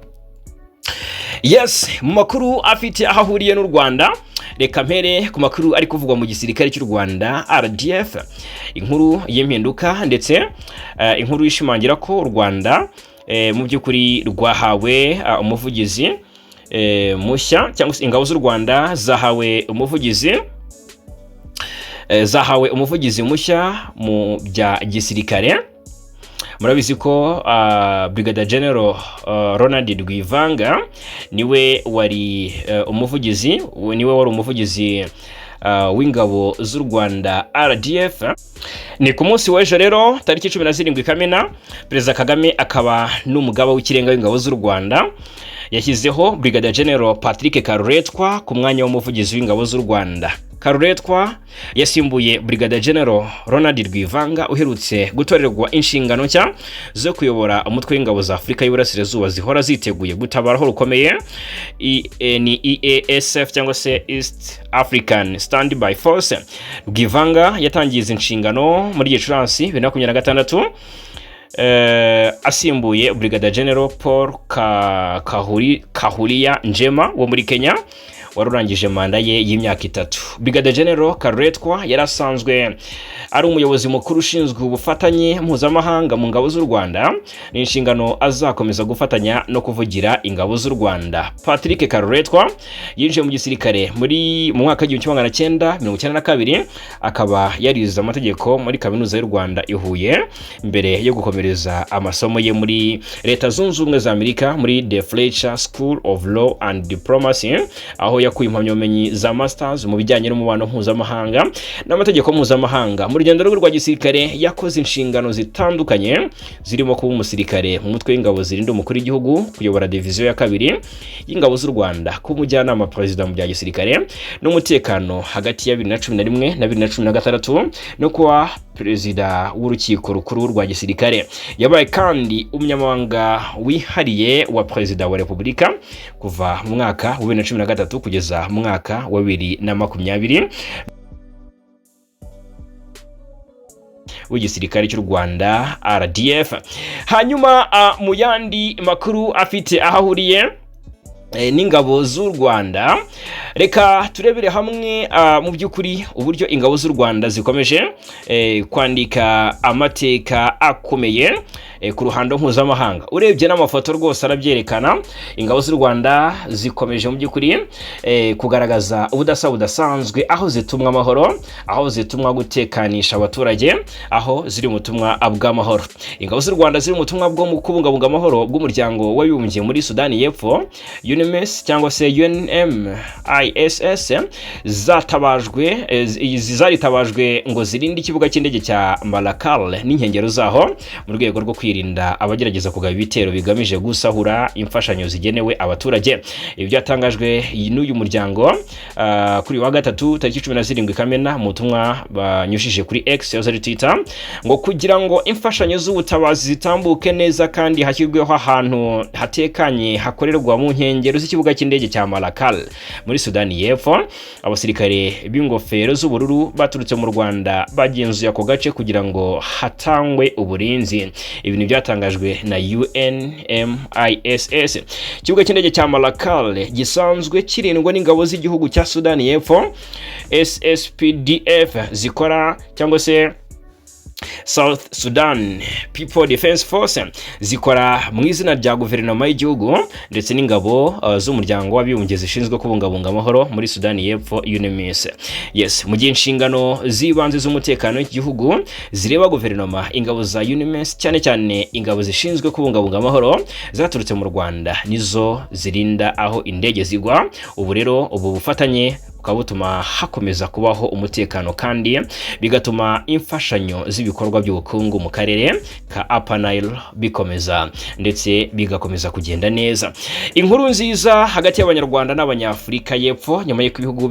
S1: Yes, mu makuru afite aho ahuriye n'u Rwanda, reka mpere ku makuru ari kuvugwa mu gisirikare cy'u Rwanda RDF. Inkuru y'impinduka ndetse inkuru yishimangira ko u Rwanda mu by'ukuri rwahawe umuvugizi mushya, cyangwa se ingabo z'u Rwanda zahawe umuvugizi mushya mu bya gisirikare. Murabizi ko Brigadier General Ronald Rwivanga niwe wari umuvugizi w'ingabo z'u Rwanda RDF. Ni ku munsi w'ejo rero tariki 17 Kamena, Perezida Kagame akaba n'umugaba w'ikirenga w'ingabo z'u Rwanda yashyizeho Brigadier General Politike ku mwanya w'umuvugizi w'ingabo z'u Rwanda. Karuretwa yasimbuye Brigadier General Ronald Rwivanga uherutse gutorerwa inshingano nshya zo kuyobora umutwe w'ingabo za Afurika y'Iburasirazuba zihora ziteguye gutabaraho rukomeye ni EASF cyangwa se East African Standby Force. Rwivanga yatangiye izi nshingano muri Gicurasi 2026 asimbuye Brigadier General Paul Kahuriya Njema wo muri Kenya warurangije manda ye y'imyaka 3. Brigadier General Karuretwa yarasanzwe ari umuyobozi mukuru ushinzwe ubufatanye mpuzamahanga mu ngabo z'u Rwanda, n'inshingano azakomeza gufatanya no kuvugira ingabo z'u Rwanda. Patrick Karuretwa yinjiye mu gisirikare mu mwaka w'1992 akaba yarize amategeko muri kaminuza y'u Rwanda i Huye mbere yo gukomereza amasomo ye muri Leta Zunze Ubumwe za Amerika muri The Fletcher School of Law and Dipolomasi, aho yakuye impamyabumenyi za masters mu bijyanye n'umubano mpuzamahanga n'amategeko mpuzamahanga. Mu rugendo rwa gisirikare yakoze inshingano zitandukanye zirimo kuba umusirikare mu mutwe w'ingabo zirinda umukuru w'igihugu, kuyobora diviziyo ya 2 y'ingabo z'u Rwanda, kuba umujyanama perezida mu bya gisirikare n'umutekano hagati ya 2011 na 2016 no kuba perezida w'urukiko rukuru rwa gisirikare. Yabaye kandi umunyamabanga wihariye wa perezida wa Repubulika kuva mu mwaka wa 2013 kugeza mu mwaka wa 2020 w'igisirikare cy'u Rwanda RDF. Hanyuma mu yandi makuru afite ahahuriye n'ingabo z'u Rwanda, reka turebere hamwe mu by'ukuri uburyo ingabo z'u Rwanda zikomeje kwandika amateka akomeye ku ruhando mpuzamahanga. Urebye n'amafoto rwose arabyerekana, ingabo z'u Rwanda zikomeje mu by'ukuri kugaragaza ubudasa budasanzwe, aho zitumwa amahoro, aho zitumwa gutekanisha abaturage, aho ziri mu butumwa bw'amahoro. Ingabo z'u Rwanda ziri mu butumwa bwo kubungabunga amahoro bw'umuryango w'abibumbye muri Sudani y'Epfo UNMISS cyangwa se UNMISS zaritabajwe ngo zirinde ikibuga cy'indege cya Malakal n'inkengero zaho mu rwego rwo kwirinda abagerageza kugaba ibitero bigamije gusahura imfashanyo zigenewe abaturage. Ibi byatangajwe n'uyu muryango kuri wa gatatu tariki 17 Kamena mu butumwa banyushije kuri X ya Twitter, ngo kugira ngo imfashanyo z'ubutabazi zitambuke neza kandi hashyirweho ahantu hatekanye hakorerwa mu nkengero z'ikibuga cy'indege cya Malakal muri Sudani y'Epfo, abasirikare b'ingofero z'ubururu baturutse mu Rwanda bagenzuye ako gace kugira ngo hatangwe uburinzi. Ibi ni byatangajwe na UNMISS. Ikibuga cy'indege cya Malakal gisanzwe kirindwa n'ingabo z'igihugu cya Sudani y'Epfo SSPDF zikora cyangwa se South Sudan People Defense Force, zikora mu izina rya guverinoma y'igihugu ndetse n'ingabo z'umuryango w'abibumbye zishinzwe kubungabunga amahoro muri Sudani y'Epfo UNMISS. Yes, mu gihe inshingano z'ibanze z'umutekano w'igihugu zireba guverinoma, ingabo za UNMISS cyane cyane ingabo zishinzwe kubungabunga amahoro zaturutse mu Rwanda nizo zirinda aho indege zigwa. Ubu rero ubu bufatanye bukabutuma hakomeza kubaho umutekano kandi bigatuma imfashanyo z'ibikorwa by'ubukungu mu karere ka Upper Nile bikomeza ndetse bigakomeza kugenda neza. Inkuru nziza hagati y'Abanyarwanda n'Abanyafurika y'Epfo nyuma y'uko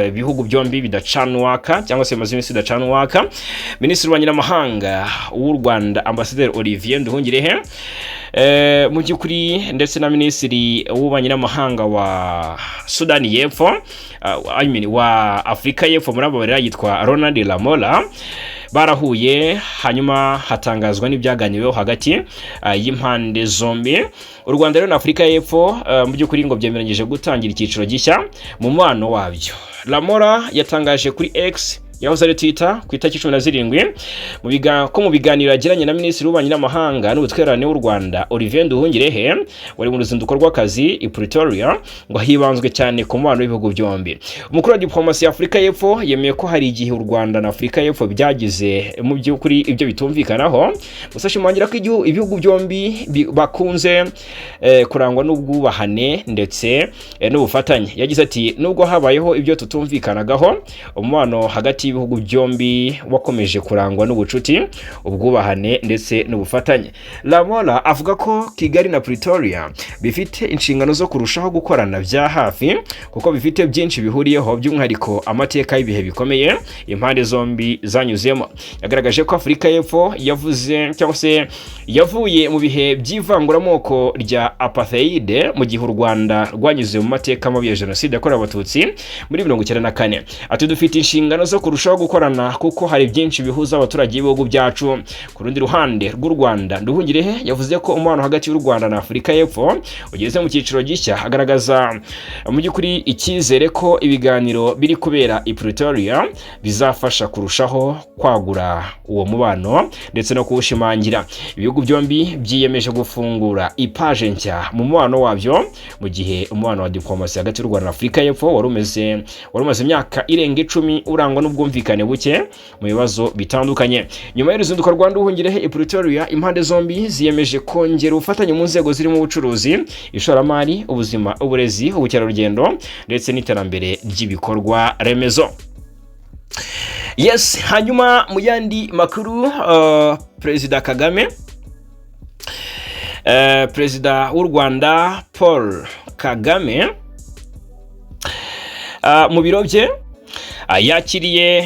S1: ibihugu byombi bidacanwaka cyangwa se maze iminsi bidacanwaka. Minisitiri w'Abanyamahanga w'u Rwanda Ambassadeur Olivier Nduhungirehe mu by'ukuri ndetse na Minisitiri w'Abanyamahanga wa Sudani y'Epfo wa Afrika y'Epfo muri abo yitwa Ronald Lamola barahuye, hanyuma hatangazwa n'ibyaganiriweho hagati y'impande zombi. U Rwanda rero na Afrika y'Epfo mu by'ukuri ngo byemeranyije gutangira icyiciro gishya mu mubano wabyo. Lamola yatangaje kuri X yahoze ari Twitter ku itariki 17 mu biganiro yagiranye na Minisitiri w'Ububanyi n'Amahanga n'Ubutwererane w'u Rwanda Olivier Nduhungirehe wari mu ruzinduko rw'akazi i Pretoria ngo hibanzwe cyane ku mubano w'ibihugu byombi. Umukuru wa Dipolomasi ya Afurika y'Epfo yemeye ko hari igihe u Rwanda na Afurika y'Epfo byagize mu by'ukuri ibyo bitumvikanaho, gusa ashimangira ko ibihugu byombi bakunze kurangwa n'ubwubahane ndetse n'ubufatanye. Yagize ati nubwo habayeho ibyo tutumvikanagaho, umubano hagati y'ibihugu byombi wakomeje kurangwa n'ubucuti, ubwubahane ndetse n'ubufatanye. Lamola avuga ko Kigali na Pretoria bifite inshingano zo kurushaho gukorana bya hafi kuko bifite byinshi bihuriyeho, by'umwihariko amateka y'ibihe bikomeye impande zombi zanyuzemo. Yagaragaje ko Afurika y'Epfo yavuye mu bihe by'ivanguramoko rya apartheid mu gihe u Rwanda rwanyuze mu mateka mabi ya jenoside yakorewe Abatutsi muri 1994. Ati dufite inshingano zo kurushaho gukorana kuko hari byinshi bihuza abaturage b'ibihugu byacu. Ku rundi ruhande rw'u Rwanda, Nduhungirehe yavuze ko umubano hagati y'u Rwanda na Afurika y'Epfo ugeze mu cyiciro gishya, agaragaza mu by'ukuri icyizere ko ibiganiro biri kubera i Pretoria bizafasha kurushaho kwagura uwo mubano ndetse no kuwushimangira. Ibihugu byombi byiyemeje gufungura ipaje nshya mu mubano wabyo mu gihe umubano wa diplomasi hagati y'u Rwanda na Afurika y'Epfo wari umaze imyaka irenga 10 urangwa n'ubwumvikane buke mu bibazo bitandukanye. Nyuma y'uruzinduko rwa Nduhungirehe i Pretoria, impande zombi ziyemeje kongera ubufatanye mu nzego zirimo ubucuruzi, ishoramari, ubuzima, uburezi, ubukerarugendo ndetse n'iterambere ry'ibikorwa remezo. Yes, hanyuma mu yandi makuru, Perezida Kagame, Perezida w'u Rwanda Paul Kagame mu biro bye yakiriye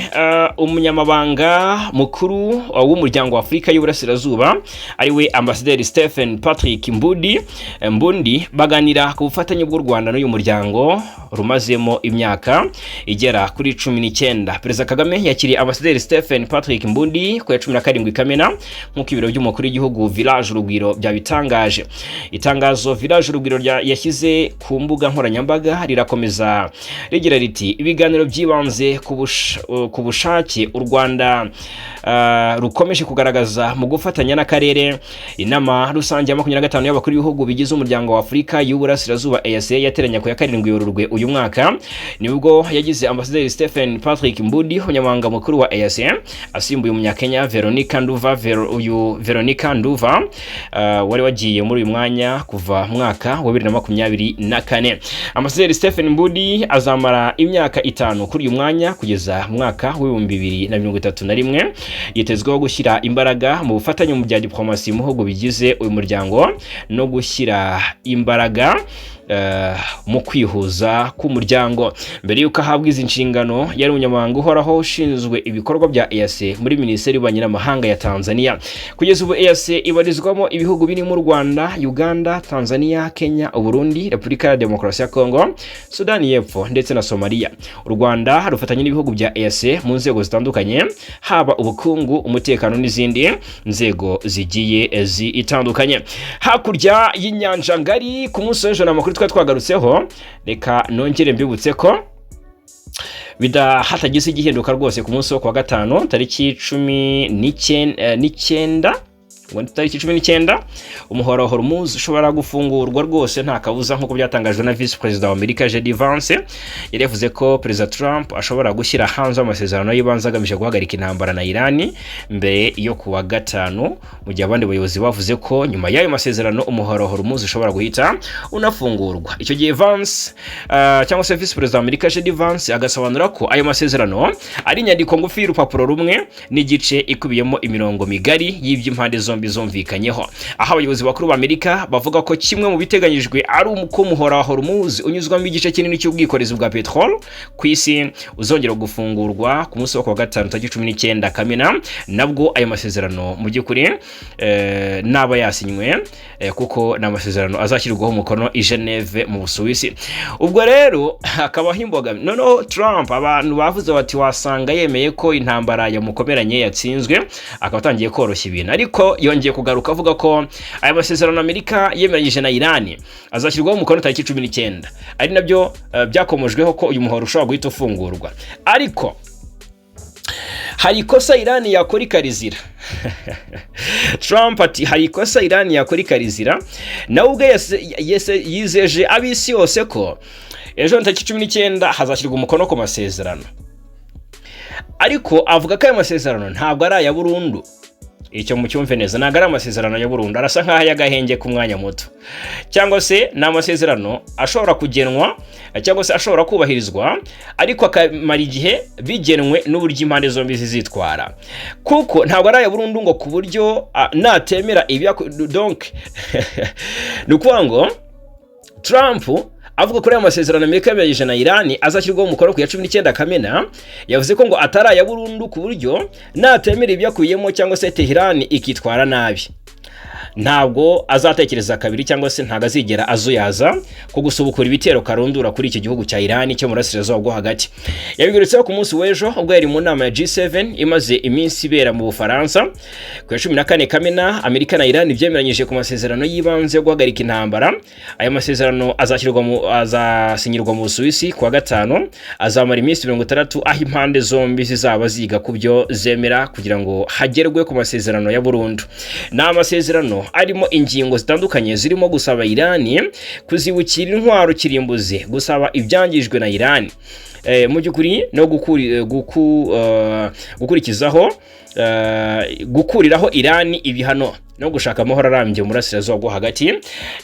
S1: umunyamabanga mukuru w'umuryango wa Afurika y'Uburasirazuba ariwe Ambasaderi Stephen Patrick Mbundi baganira ku bufatanye bw'u Rwanda n'uyu muryango rumazemo imyaka igera kuri 19. Perezida Kagame yakiriye Ambasaderi Stephen Patrick Mbundi ku ya 17 Kamena nk'uko ibiro by'umukuru w'igihugu Village Urugwiro byabitangaje. Itangazo Village Urugwiro yashyize ku mbuga nkoranyambaga rirakomeza rigira riti ibiganiro byibanze ku bushake u Rwanda rukomeje kugaragaza mu gufatanya n'akarere. Inama rusange ya 25 y'abakuru b'ibihugu bigize umuryango wa Afurika y'Uburasirazuba EAC yateranye ku ya 7 Werurwe uyu mwaka, nibwo yagize Ambasaderi Stephen Patrick Mbundi umunyamabanga mukuru wa EAC asimbuye umunyakenya Veronica Nduva wari wagiye muri uyu mwanya kuva mwaka wa 2024. Ambasaderi Stephen Mbundi azamara imyaka 5 kuri uyu mwanya kugeza mwaka wa 2031. Yitezweho gushyira imbaraga mu bufatanye mu bya diplomasi mu bihugu bigize uyu muryango no gushyira imbaraga mu kwihuza k'umuryango. Mbere yuko ahabwa izi nshingano yari umunyamabanga uhoraho ushinzwe ibikorwa bya EAC muri Minisiteri y'Ububanyi n'Amahanga ya Tanzania. Kugeza ubu EAC ibarizwamo ibihugu birimo Rwanda, Uganda, Tanzania, Kenya, Burundi, Repubulika ya Demokarasi ya Kongo, Sudani y'Epfo ndetse na Somalia. U Rwanda rufatanya n'ibihugu bya EAC mu nzego zitandukanye, haba ubukungu, umutekano n'izindi nzego zigiye zitandukanye. Hakurya y'inyanja ngari ku munsi w'ejo n'amakuru twagarutseho, reka nongere mbibutse ko hatagize igihinduka rwose ku munsi wo kwa gatanu tariki 19 umuhora Hormuz ushobora gufungurwa rwose nta kabuza nk'uko byatangajwe na Vice President wa Amerika JD Vance. Yari yavuze ko President Trump ashobora gushyira hanze amasezerano y'ibanze agamije guhagarika intambara na Iran mbere yo kuwa gatanu, mu gihe abandi bayobozi bavuze ko nyuma y'ayo masezerano umuhora Hormuz ushobora guhita unafungurwa. Icyo gihe Vance cyangwa se Vice President wa Amerika JD Vance agasobanura ko ayo masezerano ari inyandiko ngufi y'urupapuro rumwe n'igice ikubiyemo imirongo migari y'iby'impande zombi zumvikanyeho. Aho abayobozi bakuru ba Amerika bavuga ko kimwe mu biteganyijwe ari uko umuhora wa Hormuz unyuzwamo igice kinini cy'ubwikorezi bwa petrol ku isi uzongera gufungurwa ku munsi wo kwa gatanu tariki 19 Kamena. Nabwo ayo masezerano mu by'ukuri naba yasinywe kuko n'amasezerano azashyirwaho umukono i Geneve mu Busuwisi. Ubwo rero akaba himboga noneho Trump abantu bavuze bati wasanga yemeye ko intambara yamukomeranye yatsinzwe, akabatangiye koroshya ibintu, ariko yongeye kugaruka avuga ko aya masezerano Amerika yemeranyije na Iran azashyirwaho umukono tariki 19, ari nabyo byakomojweho ko uyu muhoro ushobora guhita ufungurwa. Ariko hari ikosa Iran yakora ikarizira. Trump ati hari ikosa Iran yakora ikarizira, nawe ubwe yizeje abisi yose ko ejo tariki 19 hazashyirwa umukono ku masezerano. Ariko avuga ko ayo masezerano ntabwo ari aya Burundi. Icyo mu cyumve neza, ntabwo ari amasezerano ya Burundi, arasa nkaho yagahenge ku mwanya muto, cyangwa se ni amasezerano ashobora kugenwa cyangwa se ashobora kubahirizwa ariko akamara igihe bigenwe n'uburyo impande zombi zizitwara, kuko ntabwo ari aya Burundi ngo ku buryo natemera donc nukuvuga ngo Trump avuga kuri amasezerano Amerika yabeje na Iran azashyirwaho umukono ku ya 19 Kamena, yavuze ko ngo atari aya Burundi ku buryo natemera ibyakuyemo cyangwa se Tehran ikitwara nabi. Ntabwo azatekereza kabiri cyangwa se ntago azigera azuyaza ko gusubukura ibitero karundura kuri iki gihugu cya Iran cyo murasirazuba bwo hagati. Yabigarutse ku munsi w'ejo ubwo yari mu nama ya G7 imaze iminsi ibera mu Bufaransa ku ya 14 Kamena. Amerika na Iran byemeranyije ku masezerano y'ibanze yo guhagarika intambara. Aya masezerano azasinyirwa mu Busuwisi ku wa gatanu, azamara iminsi 60 aho impande zombi zizaba ziga kubyo zemera kugira ngo hagerwe ku masezerano ya Burundi. Na amasezerano arimo ingingo zitandukanye zirimo gusaba Iran kuzibukira intwaro kirimbuzi, gusaba ibyangijwe na Iran mu byukuri no gukurikizaho gukuriraho Iran ibihano no gushaka amahoro arambye murasirazuba bwo hagati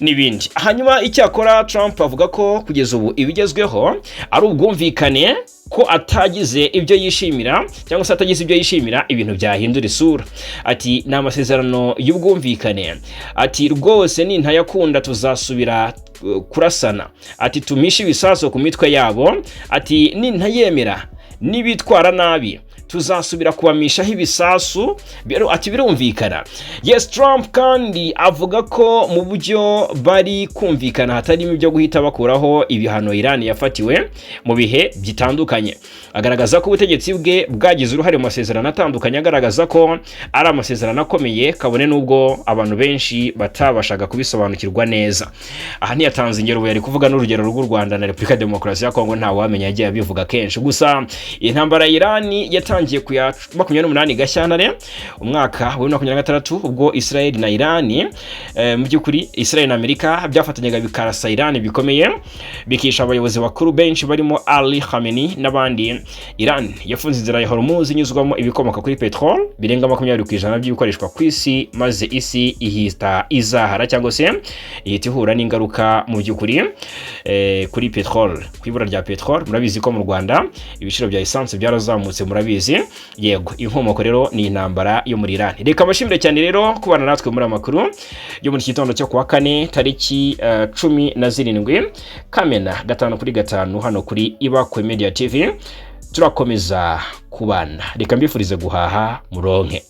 S1: n'ibindi. Hanyuma icyakora Trump avuga ko kugeza ubu ibigezweho ari ubwumvikane, ko atagize ibyo yishimira cyangwa se atagize ibyo yishimira ibintu byahindura isura. Ati ni amasezerano y'ubwumvikane, ati rwose nintayakunda tuzasubira kurasana, ati tumishe ibisaso ku mitwe yabo, ati nintayemera nibitwara nabi tuzasubira kubamishaho ibisasu, ati birumvikana. Yes, Trump kandi avuga ko mu buryo bari kumvikana hatarimo ibyo guhita bakuraho ibihano Iran yafatiwe mu bihe bitandukanye. Agaragaza ko ubutegetsi bwe bwagize uruhare mu masezerano atandukanye, agaragaza ko ari amasezerano akomeye kabone nubwo abantu benshi batabashaga kubisobanukirwa neza. Aha ntiyatanze ingero, yari kuvuga n'urugero rw'u Rwanda na Repubulika Demokarasi ya Kongo, nta wamenya yagiye abivuga kenshi. Gusa intambara ya Iran yatangiye ku ya 28 Gashyantare umwaka wa 2023 ubwo Israel na Iran mu byukuri Israel na Amerika byafatanyaga bikarasa Iran bikomeye, bikisha abayobozi bakuru benshi barimo Ali Khamenei n'abandi. Iran yafunze inzira ya Hormuz inyuzwamo ibikomoka kuri petrol birenga 20% by'ibikoreshwa ku isi, maze isi ihita izahara cyangwa se ihita ihura n'ingaruka mu byukuri kuri petrol, kwibura rya petrol. Murabizi ko mu Rwanda ibiciro bya essence byarazamutse, murabizi. Yego, inkomoko rero ni intambara yo muri Iran. Reka amashimire cyane rero kubana natwe muri amakuru yo muri kitondo cyo kuwa kane tariki 17 Kamena 5/5 hano kuri Ibakwe Media TV. Turakomeza kubana, reka mbifurize guhaha muronke.